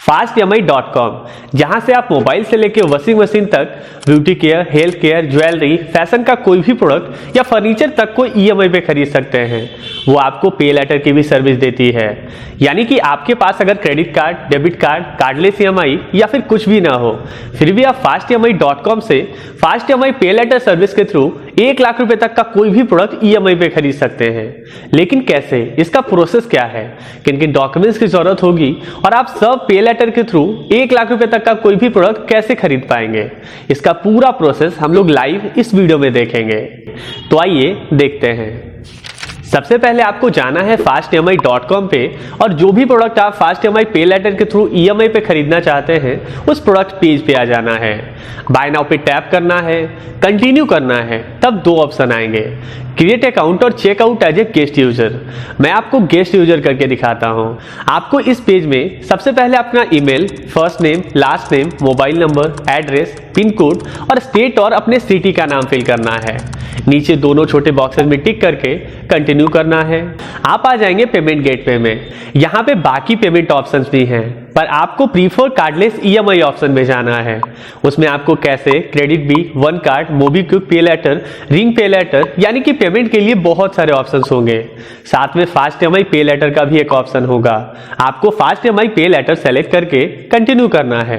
fastemi.com, जहां से आप मोबाइल से लेकर वॉशिंग मशीन तक, beauty care, health care, jewellery, fashion का कोई भी प्रोडक्ट या फर्नीचर तक को ईएमआई पे खरीद सकते हैं। वो आपको पे लेटर की भी सर्विस देती है, यानी कि आपके पास अगर credit card, debit card, cardless EMI या फिर कुछ भी ना हो, फिर भी आप fastemi.com से fastemi पे लेटर सर्विस के थ्रू 1 लाख रुपए तक का कोई भी प्रोडक्ट ईएमआई पे खरीद सकते हैं। लेकिन कैसे, इसका प्रोसेस क्या है, किन किन डॉक्यूमेंट्स की जरूरत होगी और आप सब पे लेटर के थ्रू 1 लाख रुपए तक का कोई भी प्रोडक्ट कैसे खरीद पाएंगे, इसका पूरा प्रोसेस हम लोग लाइव इस वीडियो में देखेंगे। तो आइए देखते हैं। सबसे पहले आपको जाना है fastemi.com पे और जो भी प्रोडक्ट आप fastemi पे लेटर के थ्रू ईएमआई पे खरीदना चाहते हैं उस प्रोडक्ट पेज पे आ जाना है। बाय नाउ पे टैप करना है, कंटिन्यू करना है, तब 2 ऑप्शन आएंगे, क्रिएट अकाउंट और checkout as a guest user. मैं आपको गेस्ट यूजर करके दिखाता हूं। आपको इस पेज में सबसे पहले अपना email, first name, last name, mobile number, address, pin code और स्टेट और अपने सिटी का नाम फिल करना है। नीचे दोनों छोटे बॉक्सेस में टिक करके कंटिन्यू करना है। आप आ जाएंगे पेमेंट गेटवे में। यहाँ पे बाकी पेमेंट ऑप्शंस भी हैं, पर आपको प्रीफर कार्डलेस ईएमआई ऑप्शन में जाना है। उसमें आपको कैसे, KreditBee, OneCard, MobiKwik pay later, Ring pay later, यानी कि पेमेंट के लिए बहुत सारे ऑप्शंस होंगे। साथ में fastemi पे लेटर का भी एक ऑप्शन होगा। आपको fastemi पे लेटर सेलेक्ट करके कंटिन्यू करना है,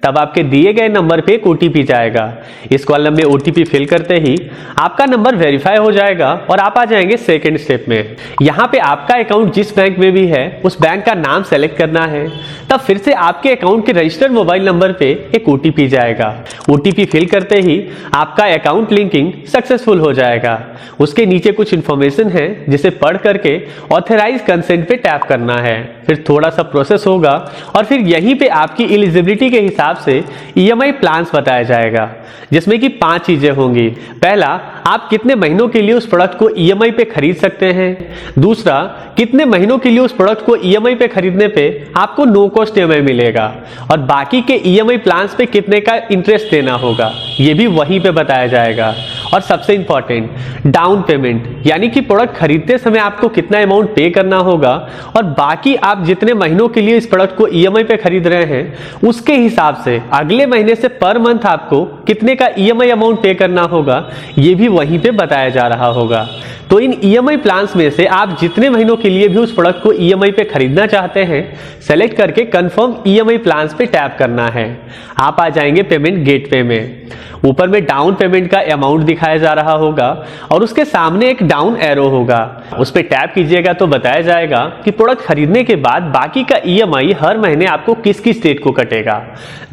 तब आपके दिए गए नंबर पे एक ओटीपी जाएगा। इस कॉलम में ओटीपी फिल करते ही आपका नंबर वेरीफाई हो जाएगा और आप आ जाएंगे सेकेंड स्टेप में। यहाँ पे आपका अकाउंट जिस बैंक में भी है उस बैंक का नाम सेलेक्ट करना है, तब फिर से आपके अकाउंट के रजिस्टर्ड मोबाइल नंबर पे एक ओटीपी जाएगा। ओटीपी फिल करते ही आपका अकाउंट लिंकिंग सक्सेसफुल हो जाएगा। उसके नीचे कुछ इंफॉर्मेशन है जिसे पढ़ करके ऑथराइज कंसेंट पे टैप करना है। फिर थोड़ा सा प्रोसेस होगा और फिर यहीं पे आपकी एलिजिबिलिटी के हिसाब से ईएमआई प्लान्स बताया जाएगा, जिसमें कि 5 चीजें होंगी। पहला, आप कितने महीनों के लिए उस प्रोडक्ट को ईएमआई पे खरीद सकते हैं। दूसरा, कितने महीनों के लिए उस प्रोडक्ट को ईएमआई पे खरीदने पे आपको नो कॉस्ट ईएमआई मिलेगा और बाकी के ईएमआई प्लान्स पे कितने का इंटरेस्ट देना होगा, ये भी वहीं पे बताया जाएगा। और सबसे इंपॉर्टेंट, डाउन पेमेंट, यानी कि प्रोडक्ट खरीदते समय आपको कितना अमाउंट पे करना होगा और बाकी आप जितने महीनों के लिए इस प्रोडक्ट को ईएमआई पे खरीद रहे हैं उसके हिसाब से अगले महीने से पर मंथ आपको कितने का ईएमआई अमाउंट पे करना होगा, ये भी वहीं पे बताया जा रहा होगा। तो इन ईएमआई प्लान्स में से आप जितने महीनों के लिए भी उस प्रोडक्ट को ईएमआई पे खरीदना चाहते हैं, सेलेक्ट करके कंफर्म ईएमआई प्लान्स पे टैप करना है। आप आ जाएंगे पेमेंट गेटवे में। ऊपर में डाउन पेमेंट का अमाउंट दिखाया जा रहा होगा और उसके सामने एक डाउन एरो होगा, उस पर टैप कीजिएगा तो बताया जाएगा कि प्रोडक्ट खरीदने के बाद बाकी का ईएमआई हर महीने आपको किस किस डेट को कटेगा।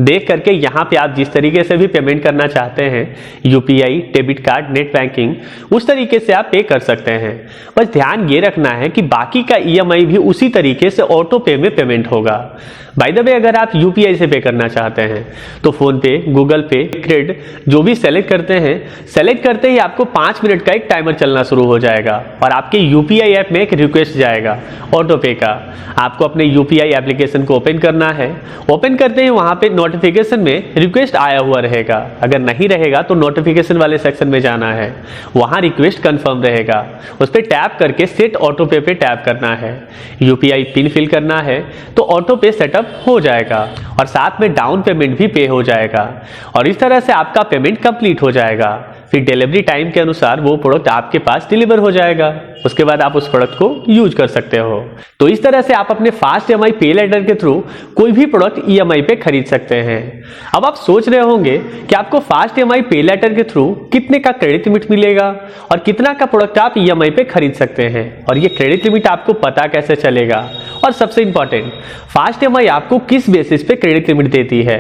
देख करके यहाँ पे आप जिस तरीके से भी पेमेंट करना चाहते हैं, UPI, debit card, net banking, उस तरीके से आप पे कर सकते हैं। बस ध्यान ये रखना है कि बाकी का ईएमआई भी उसी तरीके से ऑटो पे में पेमेंट होगा। बाय द वे, अगर आप यूपीआई से पे करना चाहते हैं तो फोन पे, गूगल पे, क्रेडिट जो भी सेलेक्ट करते हैं, सेलेक्ट करते ही आपको 5 मिनट का एक टाइमर चलना शुरू हो जाएगा और आपके यूपीआई ऐप में एक रिक्वेस्ट जाएगा ऑटो पे का। आपको अपने यूपीआई एप्लीकेशन को ओपन करना है। ओपन करते ही वहां पे नोटिफिकेशन में रिक्वेस्ट आया हुआ रहेगा। अगर नहीं रहेगा तो नोटिफिकेशन वाले सेक्शन में जाना है, वहां रिक्वेस्ट कंफर्म रहेगा। उस पर टैप करके सेट ऑटो पे टैप करना है। यूपीआई पिन फिल करना है तो ऑटो पे सेटअप हो जाएगा और साथ में डाउन पेमेंट भी पे हो जाएगा और इस तरह से आपका पेमेंट कंप्लीट हो जाएगा। फिर डिलीवरी टाइम के अनुसार वो प्रोडक्ट आपके पास डिलीवर हो जाएगा। उसके बाद आप उस प्रोडक्ट को यूज कर सकते हो। तो इस तरह से आप अपने fastemi पे लेटर के थ्रू कोई भी प्रोडक्ट ईएमआई पे खरीद सकते हैं। अब आप सोच रहे होंगे कि आपको fastemi पे लेटर के थ्रू कितने का क्रेडिट लिमिट मिलेगा और कितना का प्रोडक्ट आप ईएमआई पे खरीद सकते हैं और ये क्रेडिट लिमिट आपको पता कैसे चलेगा। और सबसे इंपॉर्टेंट, fastemi आपको किस बेसिस पे क्रेडिट लिमिट देती है।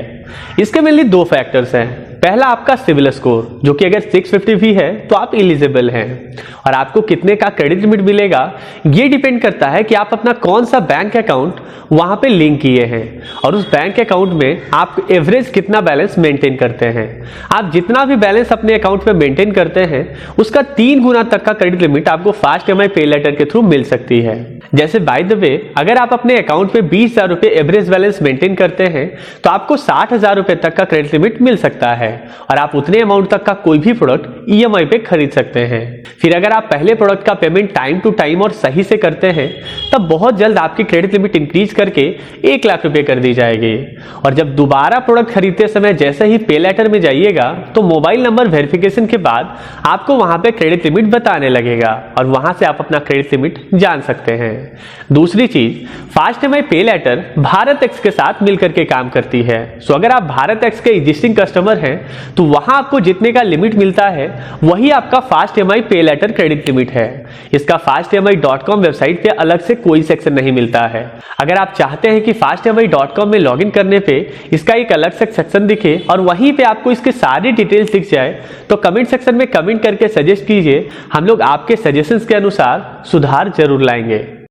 इसके मेनली 2 फैक्टर्स हैं। पहला, आपका सिविल स्कोर, जो कि अगर 650 भी है तो आप एलिजिबल हैं। और आपको कितने का क्रेडिट लिमिट मिलेगा ये डिपेंड करता है कि आप अपना कौन सा बैंक अकाउंट वहां पे लिंक किए हैं और उस बैंक अकाउंट में आप एवरेज कितना बैलेंस मेंटेन करते हैं। आप जितना भी बैलेंस अपने अकाउंट में मेंटेन करते हैं उसका 3 गुना तक का क्रेडिट लिमिट आपको fastemi पे लेटर के थ्रू मिल सकती है। जैसे बाय द वे, अगर आप अपने अकाउंट में 20,000 रुपए एवरेज बैलेंस मेंटेन करते हैं तो आपको 60,000 रुपए तक का क्रेडिट लिमिट मिल सकता है। है और आप उतने अमाउंट तक का कोई भी प्रोडक्ट ईएमआई पे खरीद सकते हैं। फिर अगर आप पहले प्रोडक्ट का पेमेंट टाइम टू टाइम और सही से करते हैं तब बहुत जल्द आपकी क्रेडिट लिमिट इंक्रीज करके 1 लाख रुपए कर दी जाएगी। और जब दोबारा प्रोडक्ट खरीदते समय जैसे ही पे लेटर में जाइएगा तो मोबाइल नंबर वेरिफिकेशन के बाद आपको वहां पे क्रेडिट लिमिट बताने लगेगा और वहां से आप अपना क्रेडिट लिमिट जान सकते हैं। दूसरी चीज, फास्ट ईएमआई पे लेटर भारत एक्स के साथ मिलकर के काम करती है। सो अगर आप भारत एक्स के एग्जिस्टिंग कस्टमर हैं तो वहां आपको जितने का लिमिट मिलता है वही आपका फास्ट ईएमआई पे लेटर क्रेडिट लिमिट है। इसका fastemi.com वेबसाइट पे अलग से कोई सेक्शन नहीं मिलता है। अगर आप चाहते हैं कि fastmi.com में लॉगिन करने पे इसका एक अलग से सेक्शन दिखे और वहीं पे आपको इसके सारी डिटेल्स दिख जाए तो कमेंट सेक्शन में कमेंट करके सजेस्ट कीजिए, हम लोग आपके सजेशंस के अनुसार सुधार जरूर लाएंगे।